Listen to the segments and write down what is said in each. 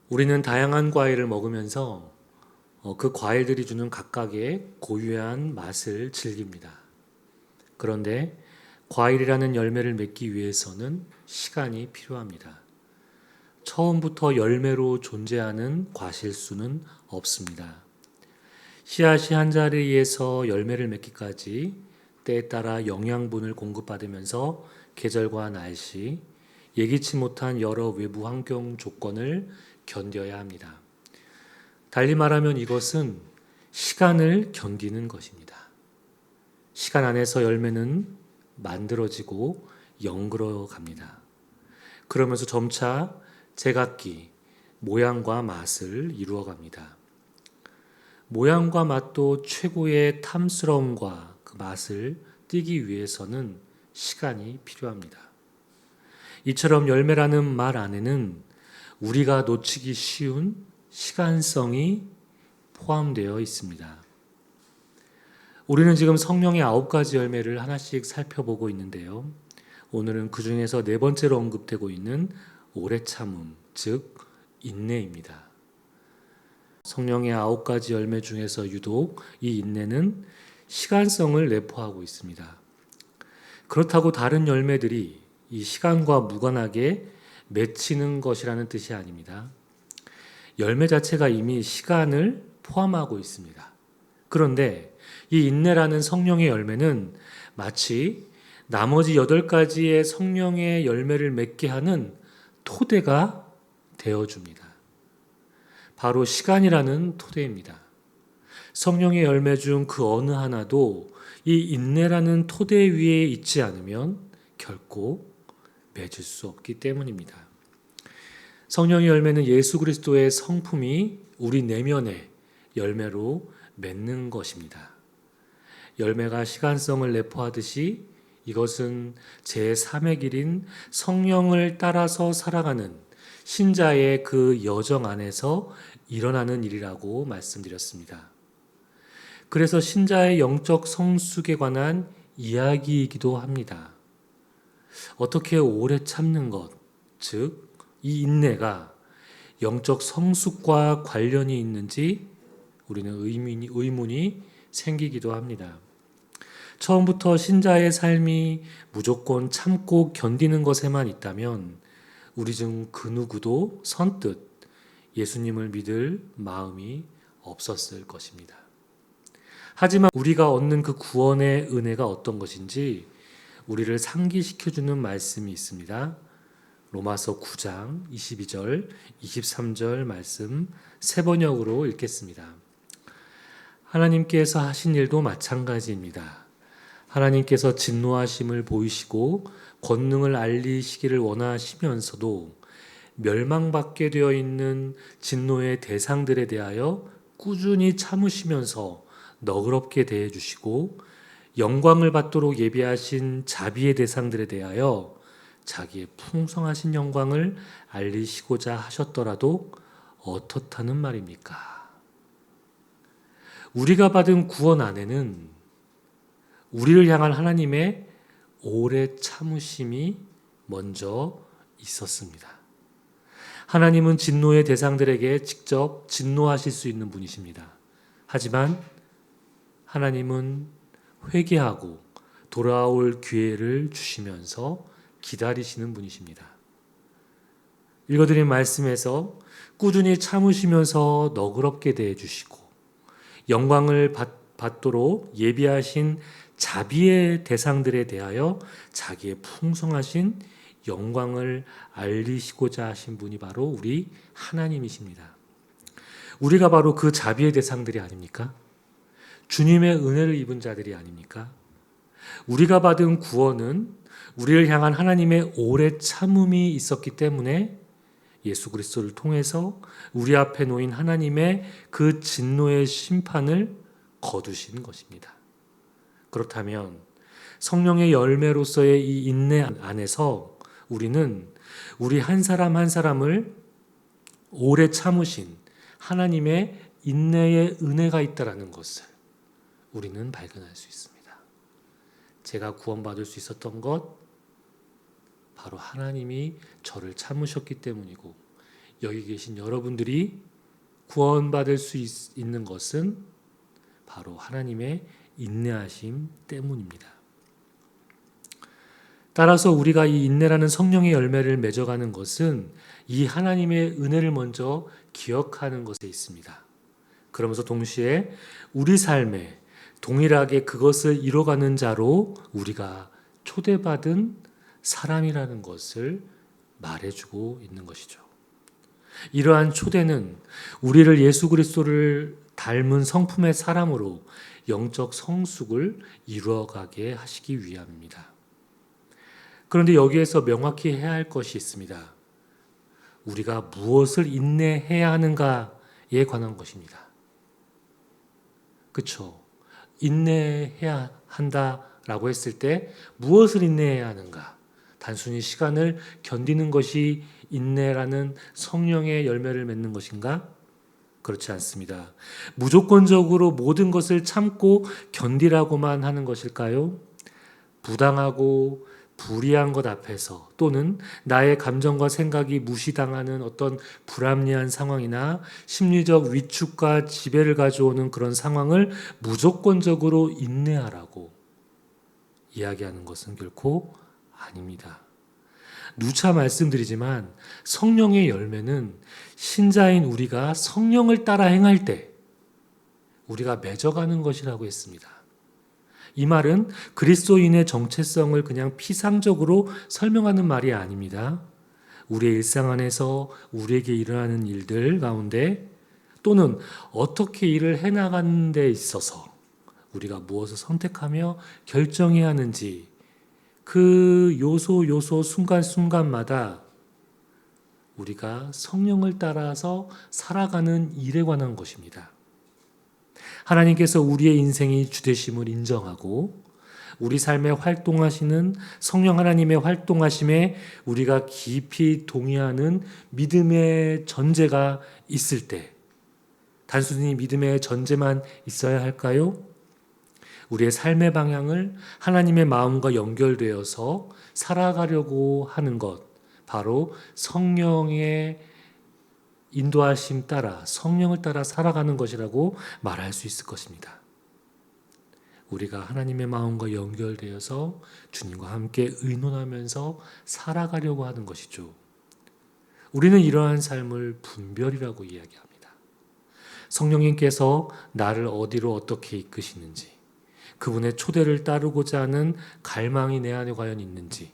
우리는 다양한 과일을 먹으면서 그 과일들이 주는 각각의 고유한 맛을 즐깁니다. 그런데 과일이라는 열매를 맺기 위해서는 시간이 필요합니다. 처음부터 열매로 존재하는 과실수는 없습니다. 씨앗이 한 자리에서 열매를 맺기까지 때에 따라 영양분을 공급받으면서 계절과 날씨, 예기치 못한 여러 외부 환경 조건을 견뎌야 합니다. 달리 말하면 이것은 시간을 견디는 것입니다. 시간 안에서 열매는 만들어지고 연그러 갑니다. 그러면서 점차 제각기 모양과 맛을 이루어 갑니다. 모양과 맛도 최고의 탐스러움과 그 맛을 띠기 위해서는 시간이 필요합니다. 이처럼 열매라는 말 안에는 우리가 놓치기 쉬운 시간성이 포함되어 있습니다. 우리는 지금 성령의 9가지 열매를 하나씩 살펴보고 있는데요. 오늘은 그 중에서 네 번째로 언급되고 있는 오래 참음, 즉 인내입니다. 성령의 9가지 열매 중에서 유독 이 인내는 시간성을 내포하고 있습니다. 그렇다고 다른 열매들이 이 시간과 무관하게 맺히는 것이라는 뜻이 아닙니다. 열매 자체가 이미 시간을 포함하고 있습니다. 그런데 이 인내라는 성령의 열매는 마치 나머지 8가지의 성령의 열매를 맺게 하는 토대가 되어줍니다. 바로 시간이라는 토대입니다. 성령의 열매 중 그 어느 하나도 이 인내라는 토대 위에 있지 않으면 결코 맺을 수 없기 때문입니다. 성령의 열매는 예수 그리스도의 성품이 우리 내면의 열매로 맺는 것입니다. 열매가 시간성을 내포하듯이 이것은 제3의 길인 성령을 따라서 살아가는 신자의 그 여정 안에서 일어나는 일이라고 말씀드렸습니다. 그래서 신자의 영적 성숙에 관한 이야기이기도 합니다. 어떻게 오래 참는 것, 즉 이 인내가 영적 성숙과 관련이 있는지 우리는 의문이 생기기도 합니다. 처음부터 신자의 삶이 무조건 참고 견디는 것에만 있다면 우리 중 그 누구도 선뜻 예수님을 믿을 마음이 없었을 것입니다. 하지만 우리가 얻는 그 구원의 은혜가 어떤 것인지 우리를 상기시켜주는 말씀이 있습니다. 로마서 9장 22절, 23절 말씀 세 번역으로 읽겠습니다. 하나님께서 하신 일도 마찬가지입니다. 하나님께서 진노하심을 보이시고 권능을 알리시기를 원하시면서도 멸망받게 되어 있는 진노의 대상들에 대하여 꾸준히 참으시면서 너그럽게 대해주시고 영광을 받도록 예비하신 자비의 대상들에 대하여 자기의 풍성하신 영광을 알리시고자 하셨더라도 어떻다는 말입니까? 우리가 받은 구원 안에는 우리를 향한 하나님의 오래 참으심이 먼저 있었습니다. 하나님은 진노의 대상들에게 직접 진노하실 수 있는 분이십니다. 하지만 하나님은 회개하고 돌아올 기회를 주시면서 기다리시는 분이십니다. 읽어드린 말씀에서 꾸준히 참으시면서 너그럽게 대해주시고 영광을 받도록 예비하신 자비의 대상들에 대하여 자기의 풍성하신 영광을 알리시고자 하신 분이 바로 우리 하나님이십니다. 우리가 바로 그 자비의 대상들이 아닙니까? 주님의 은혜를 입은 자들이 아닙니까? 우리가 받은 구원은 우리를 향한 하나님의 오래 참음이 있었기 때문에 예수 그리스도를 통해서 우리 앞에 놓인 하나님의 그 진노의 심판을 거두신 것입니다. 그렇다면 성령의 열매로서의 이 인내 안에서 우리는 우리 한 사람 한 사람을 오래 참으신 하나님의 인내의 은혜가 있다는 것을 우리는 발견할 수 있습니다. 제가 구원받을 수 있었던 것 바로 하나님이 저를 참으셨기 때문이고 여기 계신 여러분들이 구원받을 수 있는 것은 바로 하나님의 인내하심 때문입니다. 따라서 우리가 이 인내라는 성령의 열매를 맺어가는 것은 이 하나님의 은혜를 먼저 기억하는 것에 있습니다. 그러면서 동시에 우리 삶에 동일하게 그것을 이뤄가는 자로 우리가 초대받은 사람이라는 것을 말해주고 있는 것이죠. 이러한 초대는 우리를 예수 그리스도를 닮은 성품의 사람으로 영적 성숙을 이루어가게 하시기 위함입니다. 그런데 여기에서 명확히 해야 할 것이 있습니다. 우리가 무엇을 인내해야 하는가에 관한 것입니다. 그렇죠? 인내해야 한다라고 했을 때 무엇을 인내해야 하는가? 단순히 시간을 견디는 것이 인내라는 성령의 열매를 맺는 것인가? 그렇지 않습니다. 무조건적으로 모든 것을 참고 견디라고만 하는 것일까요? 부당하고 불이한 것 앞에서 또는 나의 감정과 생각이 무시당하는 어떤 불합리한 상황이나 심리적 위축과 지배를 가져오는 그런 상황을 무조건적으로 인내하라고 이야기하는 것은 결코 아닙니다. 누차 말씀드리지만 성령의 열매는 신자인 우리가 성령을 따라 행할 때 우리가 맺어가는 것이라고 했습니다. 이 말은 그리스도인의 정체성을 그냥 피상적으로 설명하는 말이 아닙니다. 우리의 일상 안에서 우리에게 일어나는 일들 가운데 또는 어떻게 일을 해나가는 데 있어서 우리가 무엇을 선택하며 결정해야 하는지 그 요소 순간순간마다 우리가 성령을 따라서 살아가는 일에 관한 것입니다. 하나님께서 우리의 인생이 주되심을 인정하고 우리 삶에 활동하시는 성령 하나님의 활동하심에 우리가 깊이 동의하는 믿음의 전제가 있을 때 단순히 믿음의 전제만 있어야 할까요? 우리의 삶의 방향을 하나님의 마음과 연결되어서 살아가려고 하는 것, 바로 성령의 인도하심 따라 성령을 따라 살아가는 것이라고 말할 수 있을 것입니다. 우리가 하나님의 마음과 연결되어서 주님과 함께 의논하면서 살아가려고 하는 것이죠. 우리는 이러한 삶을 분별이라고 이야기합니다. 성령님께서 나를 어디로 어떻게 이끄시는지, 그분의 초대를 따르고자 하는 갈망이 내 안에 과연 있는지,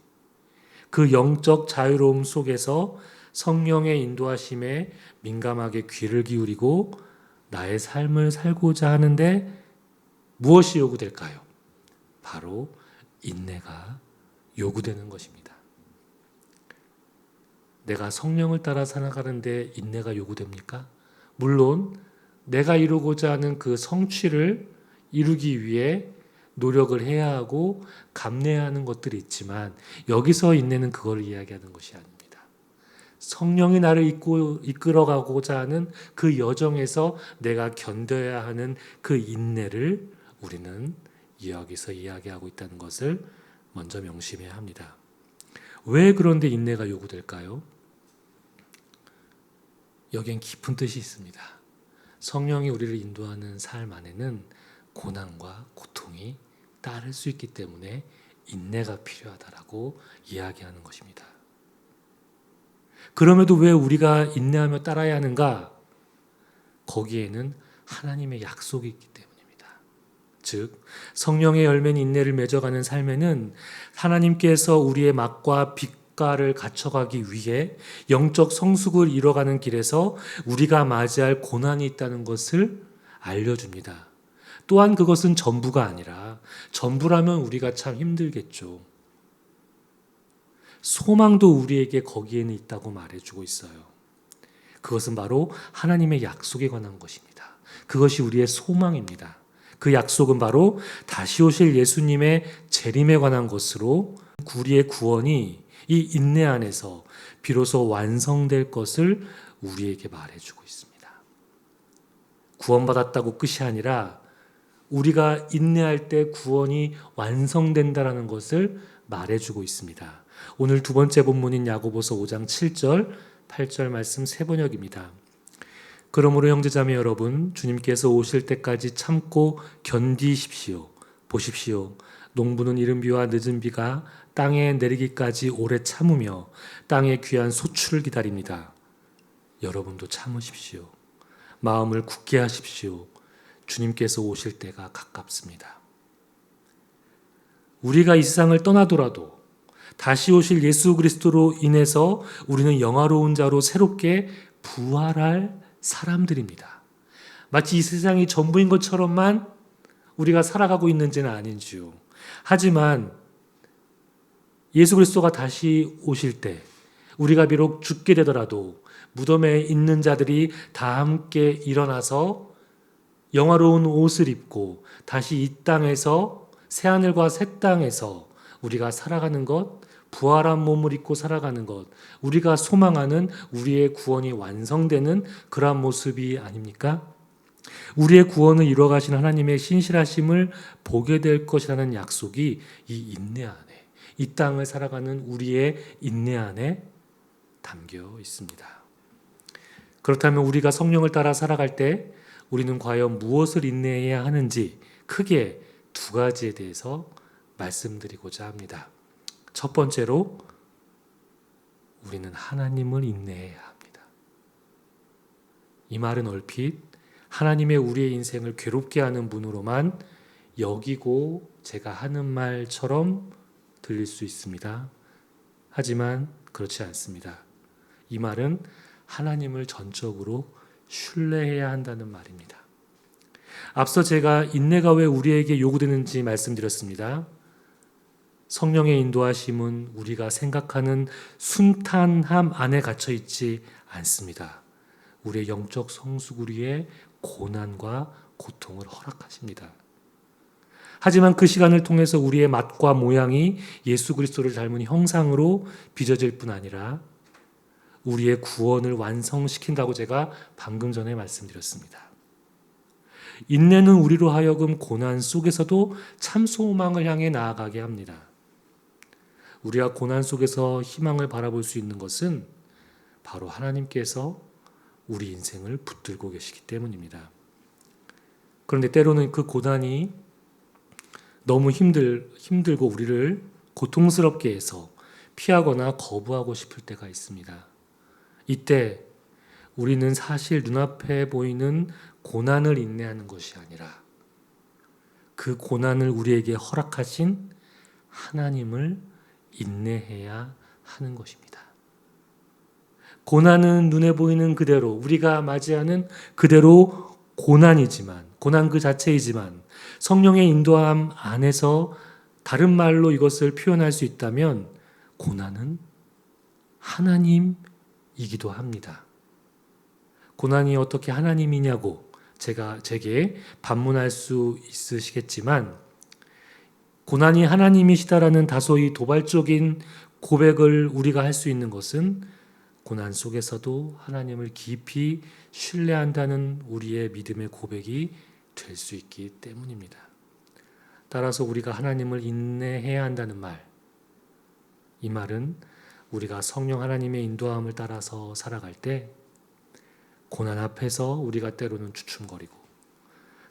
그 영적 자유로움 속에서 성령의 인도하심에 민감하게 귀를 기울이고 나의 삶을 살고자 하는데 무엇이 요구될까요? 바로 인내가 요구되는 것입니다. 내가 성령을 따라 살아가는데 인내가 요구됩니까? 물론 내가 이루고자 하는 그 성취를 이루기 위해 노력을 해야 하고 감내해야 하는 것들이 있지만 여기서 인내는 그걸 이야기하는 것이 아닙니다. 성령이 나를 이끌어가고자 하는 그 여정에서 내가 견뎌야 하는 그 인내를 우리는 여기서 이야기하고 있다는 것을 먼저 명심해야 합니다. 왜 그런데 인내가 요구될까요? 여기엔 깊은 뜻이 있습니다. 성령이 우리를 인도하는 삶 안에는 고난과 고통이 따를 수 있기 때문에 인내가 필요하다라고 이야기하는 것입니다. 그럼에도 왜 우리가 인내하며 따라야 하는가? 거기에는 하나님의 약속이 있기 때문입니다. 즉 성령의 열매인 인내를 맺어가는 삶에는 하나님께서 우리의 맛과 빛깔을 갖춰가기 위해 영적 성숙을 이뤄가는 길에서 우리가 맞이할 고난이 있다는 것을 알려줍니다. 또한 그것은 전부가 아니라 전부라면 우리가 참 힘들겠죠. 소망도 우리에게 거기에는 있다고 말해주고 있어요. 그것은 바로 하나님의 약속에 관한 것입니다. 그것이 우리의 소망입니다. 그 약속은 바로 다시 오실 예수님의 재림에 관한 것으로 우리의 구원이 이 인내 안에서 비로소 완성될 것을 우리에게 말해주고 있습니다. 구원받았다고 끝이 아니라 우리가 인내할 때 구원이 완성된다라는 것을 말해주고 있습니다. 오늘 두 번째 본문인 야고보서 5장 7절 8절 말씀 세 번역입니다. 그러므로 형제자매 여러분, 주님께서 오실 때까지 참고 견디십시오. 보십시오. 농부는 이른 비와 늦은 비가 땅에 내리기까지 오래 참으며 땅의 귀한 소출을 기다립니다. 여러분도 참으십시오. 마음을 굳게 하십시오. 주님께서 오실 때가 가깝습니다. 우리가 이 세상을 떠나더라도 다시 오실 예수 그리스도로 인해서 우리는 영화로운 자로 새롭게 부활할 사람들입니다. 마치 이 세상이 전부인 것처럼만 우리가 살아가고 있는지는 아닌지요. 하지만 예수 그리스도가 다시 오실 때 우리가 비록 죽게 되더라도 무덤에 있는 자들이 다 함께 일어나서 영화로운 옷을 입고 다시 이 땅에서 새하늘과 새 땅에서 우리가 살아가는 것, 부활한 몸을 입고 살아가는 것, 우리가 소망하는 우리의 구원이 완성되는 그러한 모습이 아닙니까? 우리의 구원을 이루어가신 하나님의 신실하심을 보게 될 것이라는 약속이 이 인내 안에, 이 땅을 살아가는 우리의 인내 안에 담겨 있습니다. 그렇다면 우리가 성령을 따라 살아갈 때 우리는 과연 무엇을 인내해야 하는지 크게 두 가지에 대해서 말씀드리고자 합니다. 첫 번째로 우리는 하나님을 인내해야 합니다. 이 말은 얼핏 하나님의 우리의 인생을 괴롭게 하는 분으로만 여기고 제가 하는 말처럼 들릴 수 있습니다. 하지만 그렇지 않습니다. 이 말은 하나님을 전적으로 신뢰해야 한다는 말입니다. 앞서 제가 인내가 왜 우리에게 요구되는지 말씀드렸습니다. 성령의 인도하심은 우리가 생각하는 순탄함 안에 갇혀 있지 않습니다. 우리의 영적 성수구리에 고난과 고통을 허락하십니다. 하지만 그 시간을 통해서 우리의 맛과 모양이 예수 그리스도를 닮은 형상으로 빚어질 뿐 아니라 우리의 구원을 완성시킨다고 제가 방금 전에 말씀드렸습니다. 인내는 우리로 하여금 고난 속에서도 참 소망을 향해 나아가게 합니다. 우리가 고난 속에서 희망을 바라볼 수 있는 것은 바로 하나님께서 우리 인생을 붙들고 계시기 때문입니다. 그런데 때로는 그 고난이 너무 힘들고 우리를 고통스럽게 해서 피하거나 거부하고 싶을 때가 있습니다. 이때 우리는 사실 눈앞에 보이는 고난을 인내하는 것이 아니라 그 고난을 우리에게 허락하신 하나님을 인내해야 하는 것입니다. 고난은 눈에 보이는 그대로 우리가 맞이하는 그대로 고난이지만 고난 그 자체이지만 성령의 인도함 안에서 다른 말로 이것을 표현할 수 있다면 고난은 하나님이기도 합니다. 고난이 어떻게 하나님이냐고 제게 반문할 수 있으시겠지만 고난이 하나님이시다라는 다소히 도발적인 고백을 우리가 할 수 있는 것은 고난 속에서도 하나님을 깊이 신뢰한다는 우리의 믿음의 고백이 될 수 있기 때문입니다. 따라서 우리가 하나님을 인내해야 한다는 말, 이 말은 우리가 성령 하나님의 인도함을 따라서 살아갈 때 고난 앞에서 우리가 때로는 주춤거리고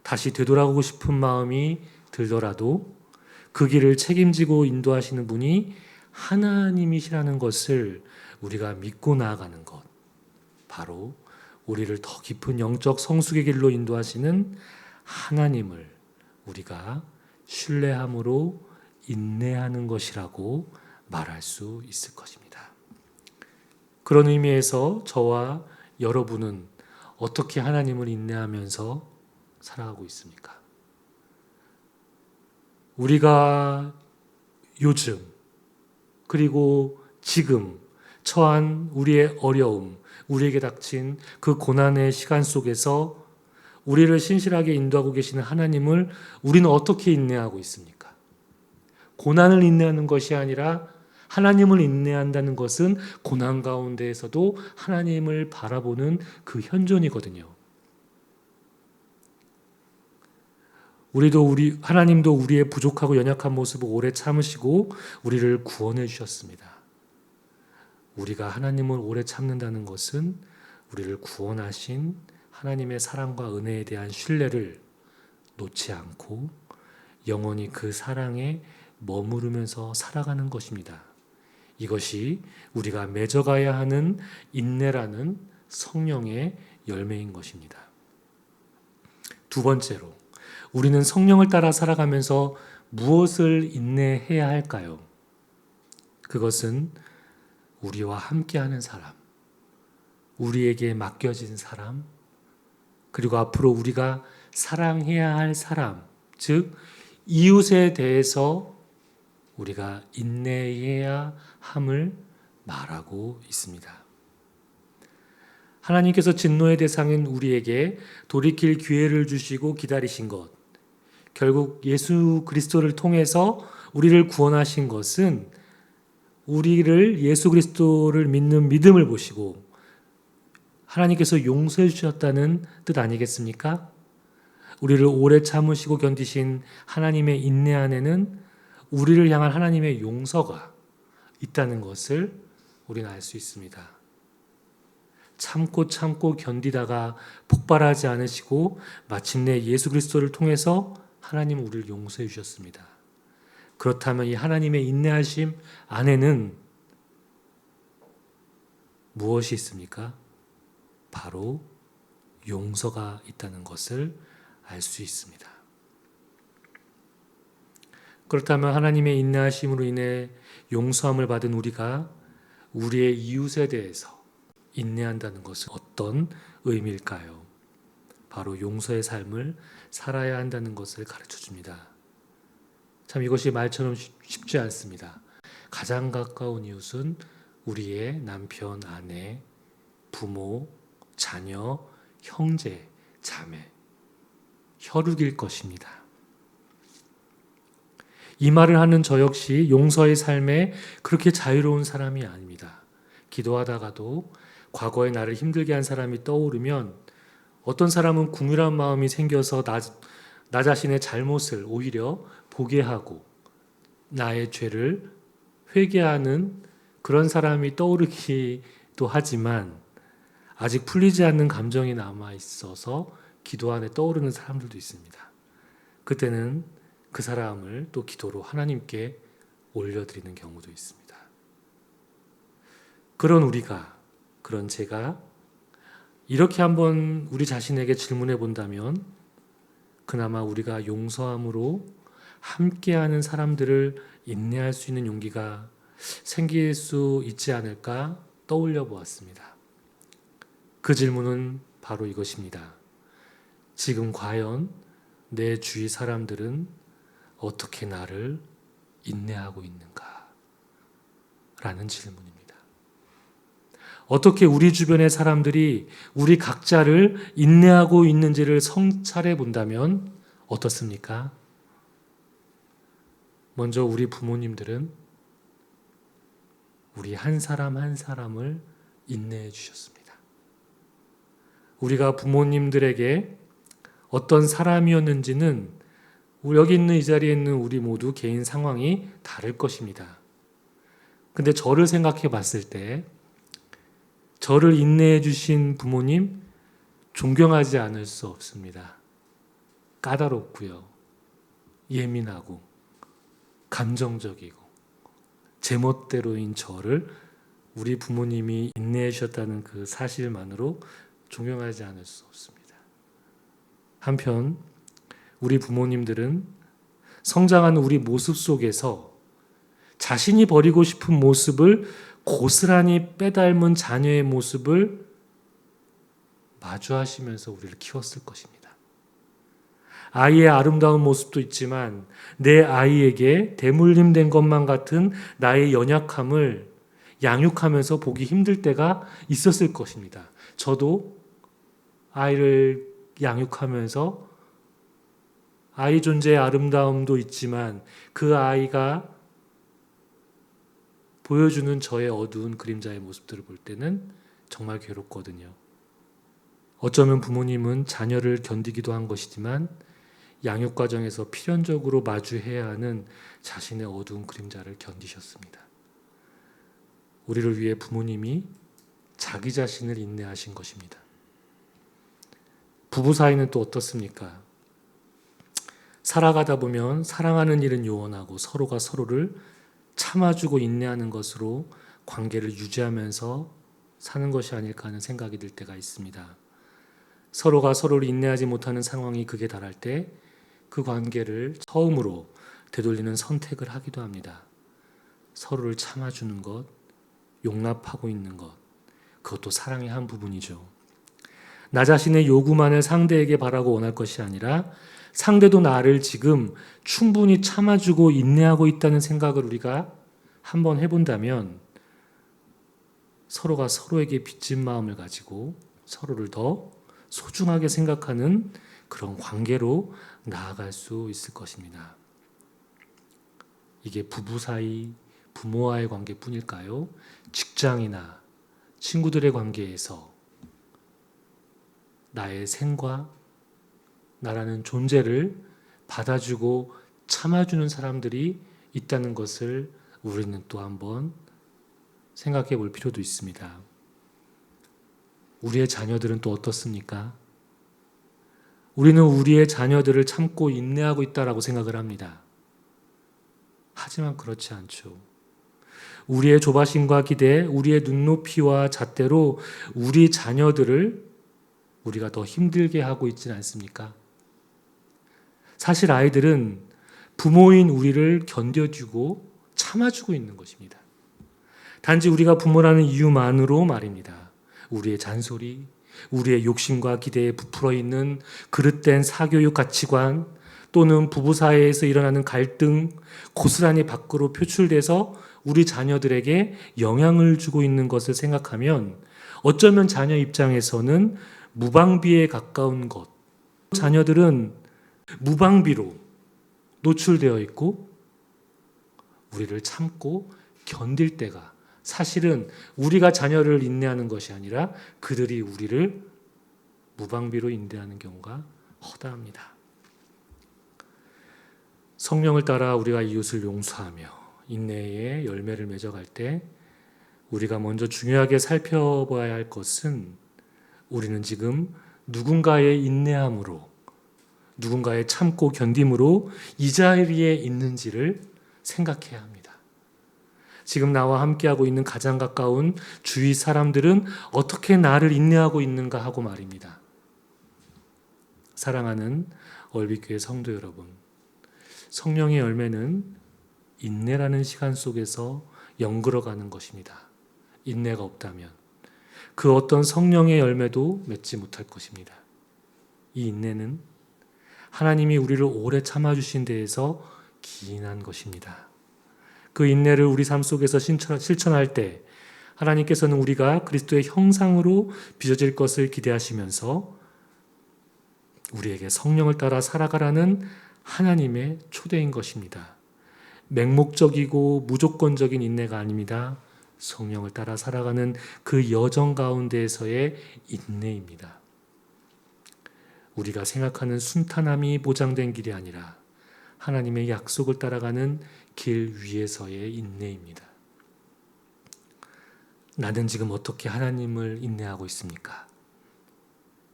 다시 되돌아오고 싶은 마음이 들더라도 그 길을 책임지고 인도하시는 분이 하나님이시라는 것을 우리가 믿고 나아가는 것, 바로 우리를 더 깊은 영적 성숙의 길로 인도하시는 하나님을 우리가 신뢰함으로 인내하는 것이라고 말할 수 있을 것입니다. 그런 의미에서 저와 여러분은 어떻게 하나님을 인내하면서 살아가고 있습니까? 우리가 요즘 그리고 지금 처한 우리의 어려움, 우리에게 닥친 그 고난의 시간 속에서 우리를 신실하게 인도하고 계시는 하나님을 우리는 어떻게 인내하고 있습니까? 고난을 인내하는 것이 아니라 하나님을 인내한다는 것은 고난 가운데에서도 하나님을 바라보는 그 현존이거든요. 하나님도 우리의 부족하고 연약한 모습을 오래 참으시고 우리를 구원해 주셨습니다. 우리가 하나님을 오래 참는다는 것은 우리를 구원하신 하나님의 사랑과 은혜에 대한 신뢰를 놓지 않고 영원히 그 사랑에 머무르면서 살아가는 것입니다. 이것이 우리가 맺어가야 하는 인내라는 성령의 열매인 것입니다. 두 번째로, 우리는 성령을 따라 살아가면서 무엇을 인내해야 할까요? 그것은 우리와 함께하는 사람, 우리에게 맡겨진 사람, 그리고 앞으로 우리가 사랑해야 할 사람, 즉 이웃에 대해서 우리가 인내해야 함을 말하고 있습니다. 하나님께서 진노의 대상인 우리에게 돌이킬 기회를 주시고 기다리신 것, 결국 예수 그리스도를 통해서 우리를 구원하신 것은 우리를 예수 그리스도를 믿는 믿음을 보시고 하나님께서 용서해 주셨다는 뜻 아니겠습니까? 우리를 오래 참으시고 견디신 하나님의 인내 안에는 우리를 향한 하나님의 용서가 있다는 것을 우리는 알 수 있습니다. 참고 견디다가 폭발하지 않으시고 마침내 예수 그리스도를 통해서 하나님은 우리를 용서해 주셨습니다. 그렇다면 이 하나님의 인내하심 안에는 무엇이 있습니까? 바로 용서가 있다는 것을 알 수 있습니다. 그렇다면 하나님의 인내하심으로 인해 용서함을 받은 우리가 우리의 이웃에 대해서 인내한다는 것은 어떤 의미일까요? 바로 용서의 삶을 살아야 한다는 것을 가르쳐 줍니다. 참 이것이 말처럼 쉽지 않습니다. 가장 가까운 이웃은 우리의 남편, 아내, 부모, 자녀, 형제, 자매, 혈육일 것입니다. 이 말을 하는 저 역시 용서의 삶에 그렇게 자유로운 사람이 아닙니다. 기도하다가도 과거에 나를 힘들게 한 사람이 떠오르면 어떤 사람은 궁휼한 마음이 생겨서 나 자신의 잘못을 오히려 보게 하고 나의 죄를 회개하는 그런 사람이 떠오르기도 하지만 아직 풀리지 않는 감정이 남아 있어서 기도 안에 떠오르는 사람들도 있습니다. 그때는 그 사람을 또 기도로 하나님께 올려드리는 경우도 있습니다. 그런 제가 이렇게 한번 우리 자신에게 질문해 본다면 그나마 우리가 용서함으로 함께하는 사람들을 인내할 수 있는 용기가 생길 수 있지 않을까 떠올려 보았습니다. 그 질문은 바로 이것입니다. 지금 과연 내 주위 사람들은 어떻게 나를 인내하고 있는가? 라는 질문입니다. 어떻게 우리 주변의 사람들이 우리 각자를 인내하고 있는지를 성찰해 본다면 어떻습니까? 먼저 우리 부모님들은 우리 한 사람 한 사람을 인내해 주셨습니다. 우리가 부모님들에게 어떤 사람이었는지는 여기 있는 이 자리에 있는 우리 모두 개인 상황이 다를 것입니다. 근데 저를 생각해 봤을 때 저를 인내해 주신 부모님 존경하지 않을 수 없습니다. 까다롭고요. 예민하고 감정적이고 제멋대로인 저를 우리 부모님이 인내해 주셨다는 그 사실만으로 존경하지 않을 수 없습니다. 한편 우리 부모님들은 성장하는 우리 모습 속에서 자신이 버리고 싶은 모습을 고스란히 빼닮은 자녀의 모습을 마주하시면서 우리를 키웠을 것입니다. 아이의 아름다운 모습도 있지만 내 아이에게 대물림된 것만 같은 나의 연약함을 양육하면서 보기 힘들 때가 있었을 것입니다. 저도 아이를 양육하면서 아이 존재의 아름다움도 있지만 그 아이가 보여주는 저의 어두운 그림자의 모습들을 볼 때는 정말 괴롭거든요. 어쩌면 부모님은 자녀를 견디기도 한 것이지만 양육 과정에서 필연적으로 마주해야 하는 자신의 어두운 그림자를 견디셨습니다. 우리를 위해 부모님이 자기 자신을 인내하신 것입니다. 부부 사이는 또 어떻습니까? 살아가다 보면 사랑하는 일은 요원하고 서로가 서로를 참아주고 인내하는 것으로 관계를 유지하면서 사는 것이 아닐까 하는 생각이 들 때가 있습니다. 서로가 서로를 인내하지 못하는 상황이 극에 달할 때 그 관계를 처음으로 되돌리는 선택을 하기도 합니다. 서로를 참아주는 것, 용납하고 있는 것, 그것도 사랑의 한 부분이죠. 나 자신의 요구만을 상대에게 바라고 원할 것이 아니라 상대도 나를 지금 충분히 참아주고 인내하고 있다는 생각을 우리가 한번 해본다면 서로가 서로에게 빚진 마음을 가지고 서로를 더 소중하게 생각하는 그런 관계로 나아갈 수 있을 것입니다. 이게 부부 사이, 부모와의 관계뿐일까요? 직장이나 친구들의 관계에서 나의 생과 나라는 존재를 받아주고 참아주는 사람들이 있다는 것을 우리는 또 한번 생각해 볼 필요도 있습니다. 우리의 자녀들은 또 어떻습니까? 우리는 우리의 자녀들을 참고 인내하고 있다라고 생각을 합니다. 하지만 그렇지 않죠. 우리의 조바심과 기대, 우리의 눈높이와 잣대로 우리 자녀들을 우리가 더 힘들게 하고 있지는 않습니까? 사실 아이들은 부모인 우리를 견뎌주고 참아주고 있는 것입니다. 단지 우리가 부모라는 이유만으로 말입니다. 우리의 잔소리, 우리의 욕심과 기대에 부풀어 있는 그릇된 사교육 가치관 또는 부부 사이에서 일어나는 갈등, 고스란히 밖으로 표출돼서 우리 자녀들에게 영향을 주고 있는 것을 생각하면 어쩌면 자녀 입장에서는 무방비에 가까운 것. 자녀들은 무방비로 노출되어 있고 우리를 참고 견딜 때가 사실은 우리가 자녀를 인내하는 것이 아니라 그들이 우리를 무방비로 인내하는 경우가 허다합니다. 성령을 따라 우리가 이웃을 용서하며 인내의 열매를 맺어갈 때 우리가 먼저 중요하게 살펴봐야 할 것은 우리는 지금 누군가의 인내함으로 누군가의 참고 견딤으로 이 자리에 있는지를 생각해야 합니다. 지금 나와 함께하고 있는 가장 가까운 주위 사람들은 어떻게 나를 인내하고 있는가 하고 말입니다. 사랑하는 얼빛교회 성도 여러분, 성령의 열매는 인내라는 시간 속에서 연그러가는 것입니다. 인내가 없다면 그 어떤 성령의 열매도 맺지 못할 것입니다. 이 인내는 하나님이 우리를 오래 참아주신 데에서 기인한 것입니다. 그 인내를 우리 삶 속에서 실천할 때 하나님께서는 우리가 그리스도의 형상으로 빚어질 것을 기대하시면서 우리에게 성령을 따라 살아가라는 하나님의 초대인 것입니다. 맹목적이고 무조건적인 인내가 아닙니다. 성령을 따라 살아가는 그 여정 가운데에서의 인내입니다. 우리가 생각하는 순탄함이 보장된 길이 아니라 하나님의 약속을 따라가는 길 위에서의 인내입니다. 나는 지금 어떻게 하나님을 인내하고 있습니까?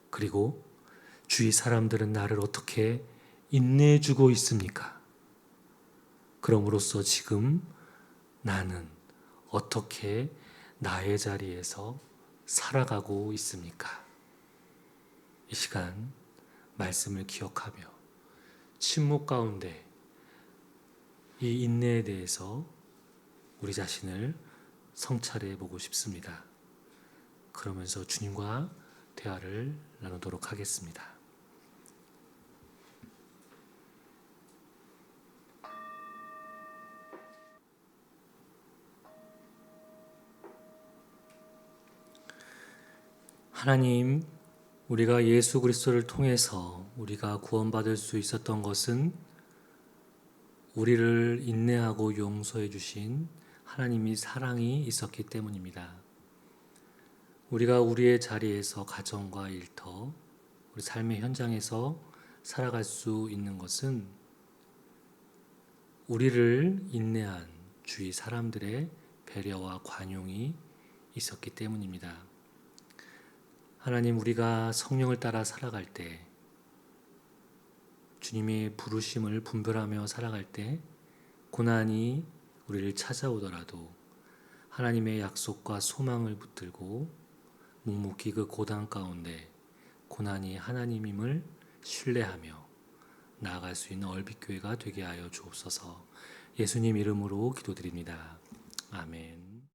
그리고 주위 사람들은 나를 어떻게 인내해주고 있습니까? 그럼으로써 지금 나는 어떻게 나의 자리에서 살아가고 있습니까? 이 시간 말씀을 기억하며 침묵 가운데 이 인내에 대해서 우리 자신을 성찰해 보고 싶습니다. 그러면서 주님과 대화를 나누도록 하겠습니다. 하나님, 우리가 예수 그리스도를 통해서 우리가 구원받을 수 있었던 것은 우리를 인내하고 용서해 주신 하나님의 사랑이 있었기 때문입니다. 우리가 우리의 자리에서 가정과 일터, 우리 삶의 현장에서 살아갈 수 있는 것은 우리를 인내한 주위 사람들의 배려와 관용이 있었기 때문입니다. 하나님, 우리가 성령을 따라 살아갈 때, 주님의 부르심을 분별하며 살아갈 때 고난이 우리를 찾아오더라도 하나님의 약속과 소망을 붙들고 묵묵히 그 고난 가운데 고난이 하나님임을 신뢰하며 나아갈 수 있는 얼빛교회가 되게 하여 주옵소서. 예수님 이름으로 기도드립니다. 아멘.